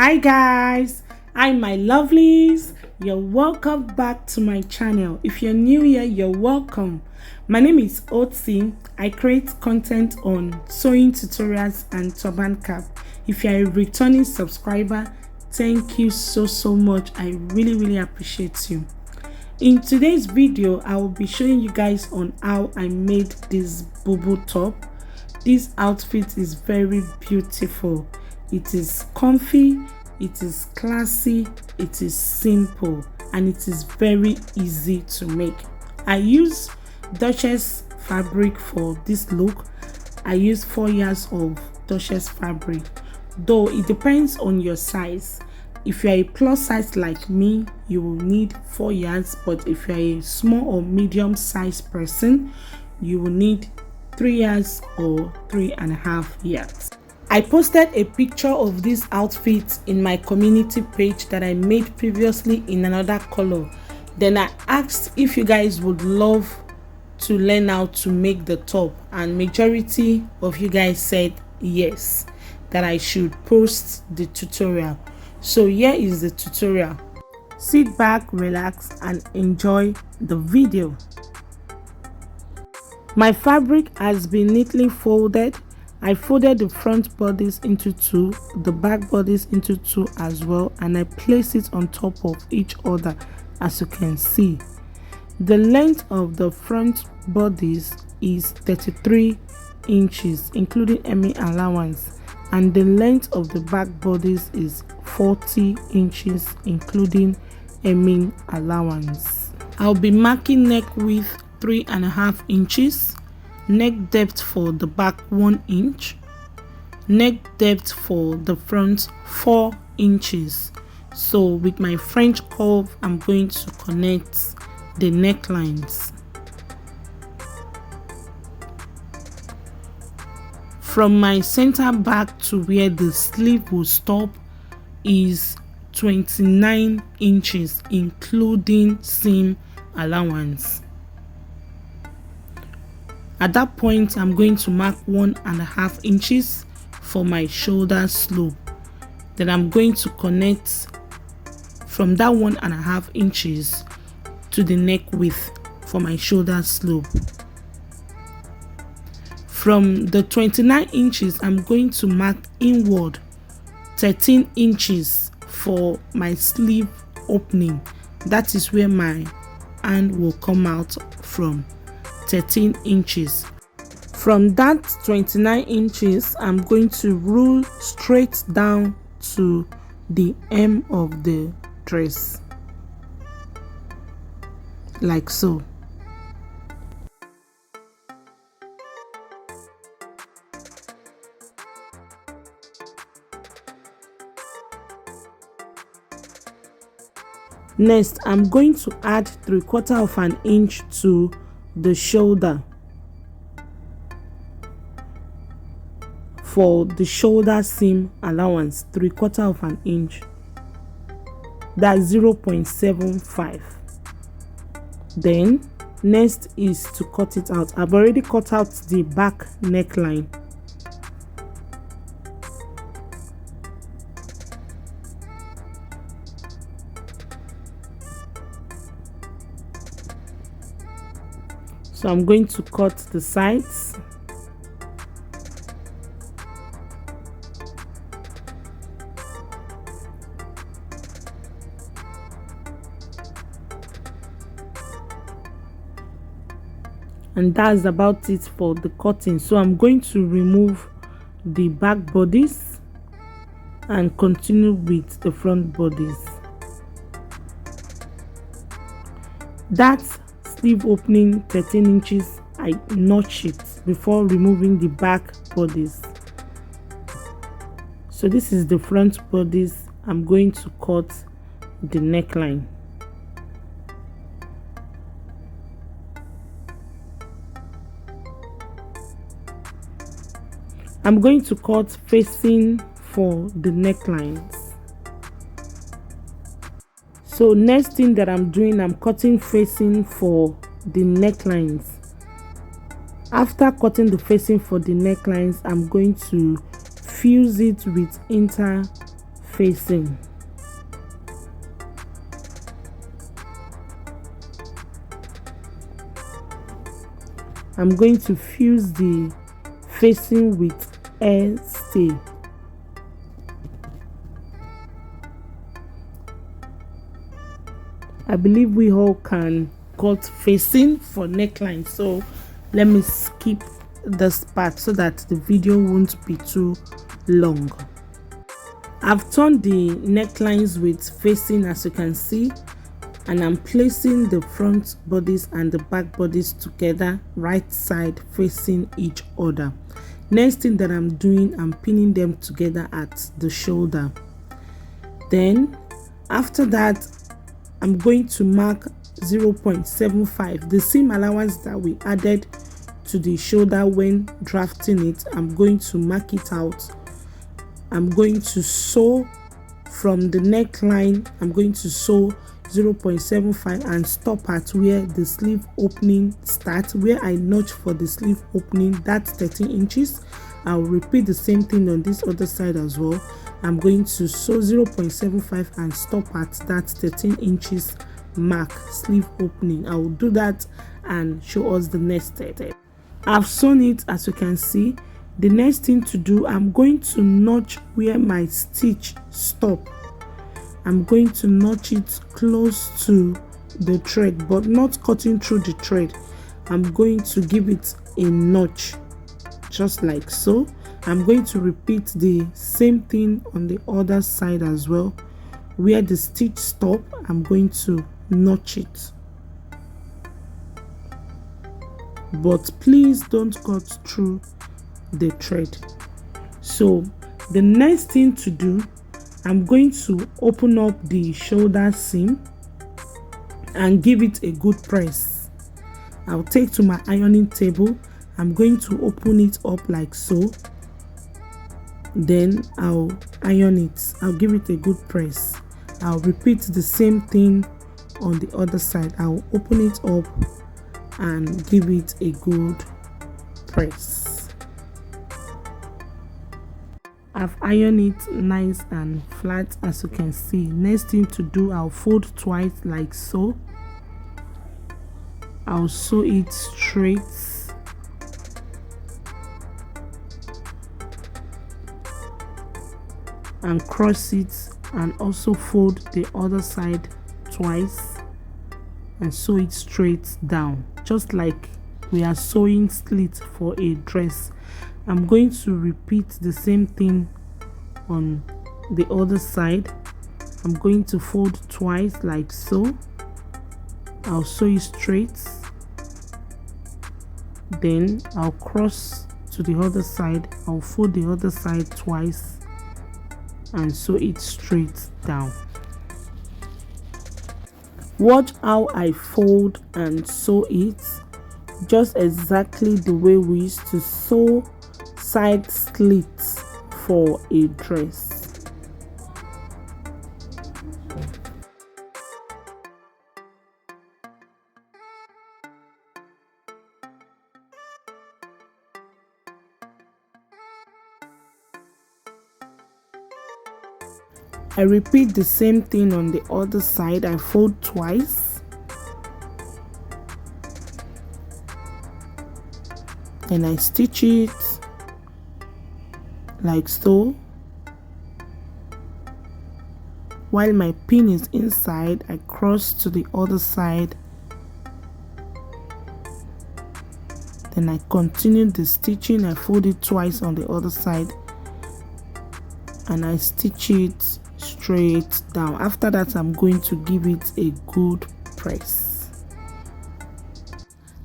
Hi guys, hi my lovelies. You're welcome back to my channel. If you're new here, you're welcome. My name is Otsi. I create content on sewing tutorials and turban cap. If you're a returning subscriber, thank you so much. I really appreciate you. In today's video, I will be showing you guys on how I made this Bubu top. This outfit is very beautiful. It is comfy, it is classy, it is simple, and it is very easy to make. I use Duchess fabric for this look. I use 4 yards of Duchess fabric, though it depends on your size. If you're a plus size like me, you will need 4 yards, but if you're a small or medium size person, you will need 3 yards or 3.5 yards. I posted a picture of this outfit in my community page that I made previously in another color. Then I asked if you guys would love to learn how to make the top, and majority of you guys said yes, that I should post the tutorial. So here is the tutorial. Sit back, relax, and enjoy the video. My fabric has been neatly folded. I folded the front bodies into 2, the back bodies into 2 as well, and I place it on top of each other, as you can see. The length of the front bodies is 33 inches including hemming allowance, and the length of the back bodies is 40 inches including hemming allowance. I'll be marking neck width 3.5 inches, neck depth for the back 1 inch, neck depth for the front 4 inches. So with my French curve, I'm going to connect the necklines. From my center back to where the sleeve will stop is 29 inches including seam allowance. At that point, I'm going to mark 1.5 inches for my shoulder slope. Then I'm going to connect from that 1.5 inches to the neck width for my shoulder slope. From the 29 inches, I'm going to mark inward 13 inches for my sleeve opening. That is where my hand will come out from. 13 inches. From that 29 inches, I'm going to rule straight down to the hem of the dress, like so. Next, I'm going to add 3/4 inch to the shoulder for the shoulder seam allowance. 3/4 inch, that's 0.75. Then next is to cut it out. I've already cut out the back neckline. So I'm going to cut the sides. And that's about it for the cutting. So I'm going to remove the back bodies and continue with the front bodies. That's sleeve opening 13 inches. I notch it before removing the back bodies. So this is the front bodies. I'm going to cut the neckline. I'm going to cut facing for the necklines. So next thing that I'm doing, I'm cutting facing for the necklines. After cutting the facing for the necklines, I'm going to fuse it with facing. I'm going to fuse the facing with air stay. I believe we all can cut facing for neckline, so let me skip this part so that the video won't be too long. I've turned the necklines with facing, as you can see, and I'm placing the front bodies and the back bodies together, right side facing each other. Next thing that I'm doing, I'm pinning them together at the shoulder. Then after that, I'm going to mark 0.75, the seam allowance that we added to the shoulder when drafting it. I'm going to mark it out. I'm going to sew from the neckline. I'm going to sew 0.75 and stop at where the sleeve opening starts, where I notch for the sleeve opening. That's 13 inches. I'll repeat the same thing on this other side as well. I'm going to sew 0.75 and stop at that 13 inches mark, sleeve opening. I will do that and show us the next step. I've sewn it, as you can see. The next thing to do, I'm going to notch where my stitch stop. I'm going to notch it close to the thread, but not cutting through the thread. I'm going to give it a notch, just like so. I'm going to repeat the same thing on the other side as well. Where the stitch stop, I'm going to notch it, but please don't cut through the thread. So the next thing to do, I'm going to open up the shoulder seam and give it a good press. I'll take to my ironing table. I'm going to open it up like so. Then I'll iron it. I'll give it a good press. I'll repeat the same thing on the other side. I'll open it up and give it a good press. I've ironed it nice and flat, as you can see. Next thing to do, I'll fold twice like so. I'll sew it straight and cross it, and also fold the other side twice and sew it straight down, just like we are sewing slits for a dress. I'm going to repeat the same thing on the other side. I'm going to fold twice like so. I'll sew it straight, then I'll cross to the other side. I'll fold the other side twice and sew it straight down. Watch how I fold and sew it, just exactly the way we used to sew side slits for a dress. I repeat the same thing on the other side. I fold twice and I stitch it like so. While my pin is inside, I cross to the other side, then I continue the stitching. I fold it twice on the other side and I stitch it straight down. After that, I'm going to give it a good press.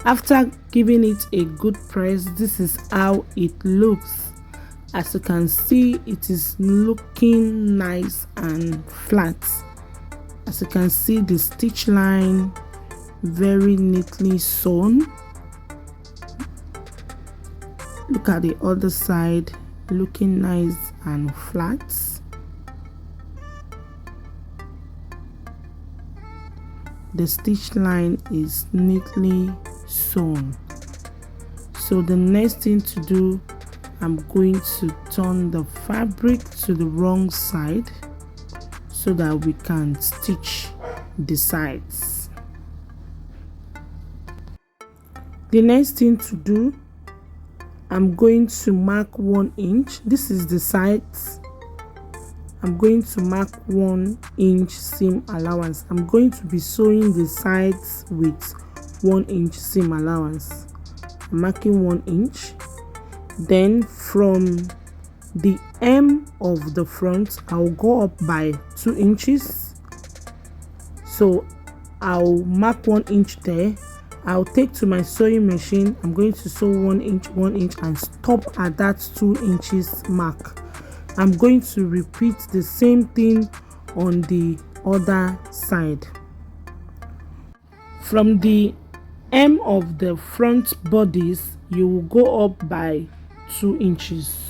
After giving it a good press, this is how it looks. As you can see, it is looking nice and flat. As you can see, the stitch line very neatly sewn. Look at the other side, looking nice and flat. The stitch line is neatly sewn. So the next thing to do, I'm going to turn the fabric to the wrong side. so that we can stitch the sides. The next thing to do, I'm going to mark 1 inch. This is the sides. I'm going to mark 1 inch seam allowance. I'm going to be sewing the sides with 1 inch seam allowance. I'm marking 1 inch. Then from the hem of the front, I'll go up by 2 inches. So I'll mark 1 inch there. I'll take to my sewing machine. I'm going to sew 1 inch, 1 inch, and stop at that 2 inches mark. I'm going to repeat the same thing on the other side. From the hem of the front bodice, you will go up by 2 inches.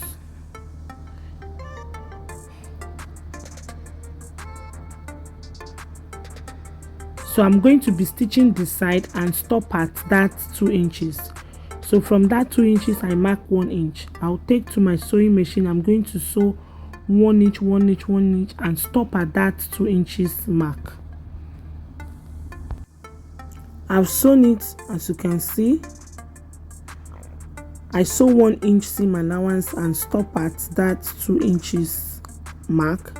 So I'm going to be stitching the side and stop at that 2 inches. So from that 2 inches, I mark 1 inch. I'll take to my sewing machine. I'm going to sew 1 inch, 1 inch, 1 inch, and stop at that 2 inches mark. I've sewn it, as you can see. I sew 1 inch seam allowance and stop at that 2 inches mark.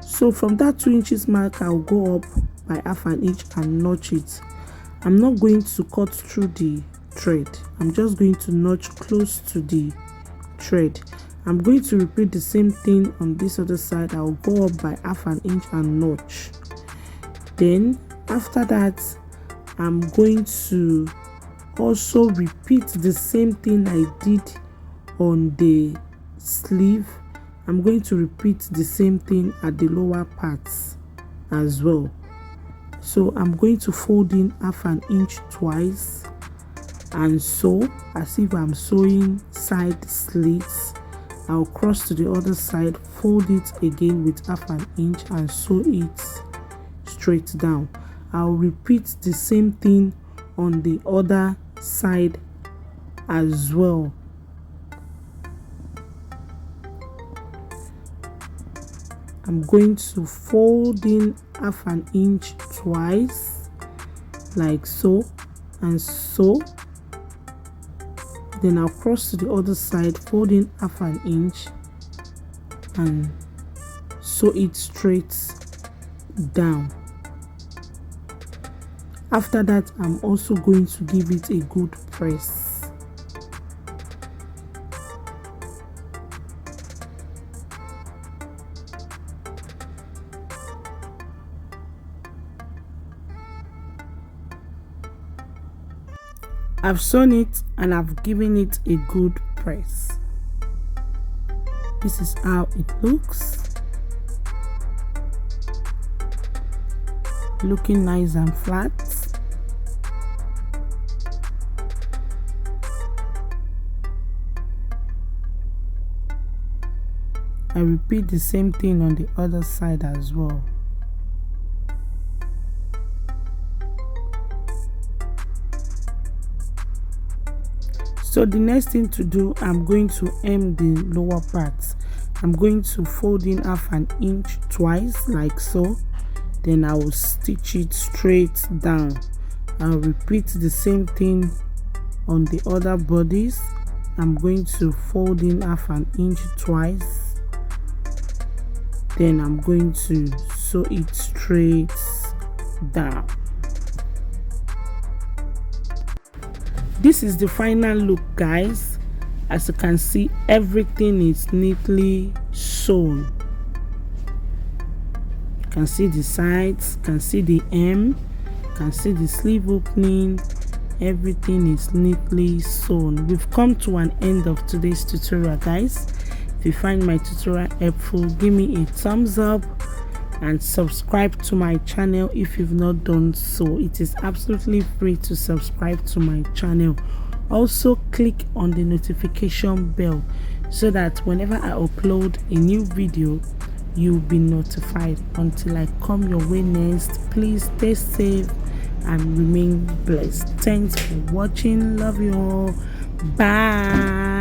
So from that 2 inches mark, I'll go up by half an inch and notch it. I'm not going to cut through the thread. I'm just going to notch close to the thread. I'm going to repeat the same thing on this other side. I'll go up by half an inch and notch. Then after that, I'm going to also repeat the same thing I did on the sleeve. I'm going to repeat the same thing at the lower parts as well. So I'm going to fold in half an inch twice and sew as if I'm sewing side slits. I'll cross to the other side, fold it again with half an inch and sew it straight down. I'll repeat the same thing on the other side as well. I'm going to fold in half an inch twice, like so, and so. Then I'll cross to the other side, fold in half an inch, and sew it straight down. After that, I'm also going to give it a good press. I've sewn it and I've given it a good press. This is how it looks. Looking nice and flat. I repeat the same thing on the other side as well. So the next thing to do, I'm going to hem the lower parts. I'm going to fold in half an inch twice, like so. Then I will stitch it straight down. I'll repeat the same thing on the other bodies. I'm going to fold in half an inch twice. Then I'm going to sew it straight down. This is the final look, guys. As you can see, everything is neatly sewn. You can see the sides, you can see the hem, you can see the sleeve opening. Everything is neatly sewn. We've come to an end of today's tutorial, guys. If you find my tutorial helpful, give me a thumbs up and subscribe to my channel if you've not done so. It is absolutely free to subscribe to my channel. Also click on the notification bell so that whenever I upload a new video, you'll be notified. Until I come your way next, please stay safe and remain blessed. Thanks for watching. Love you all. Bye.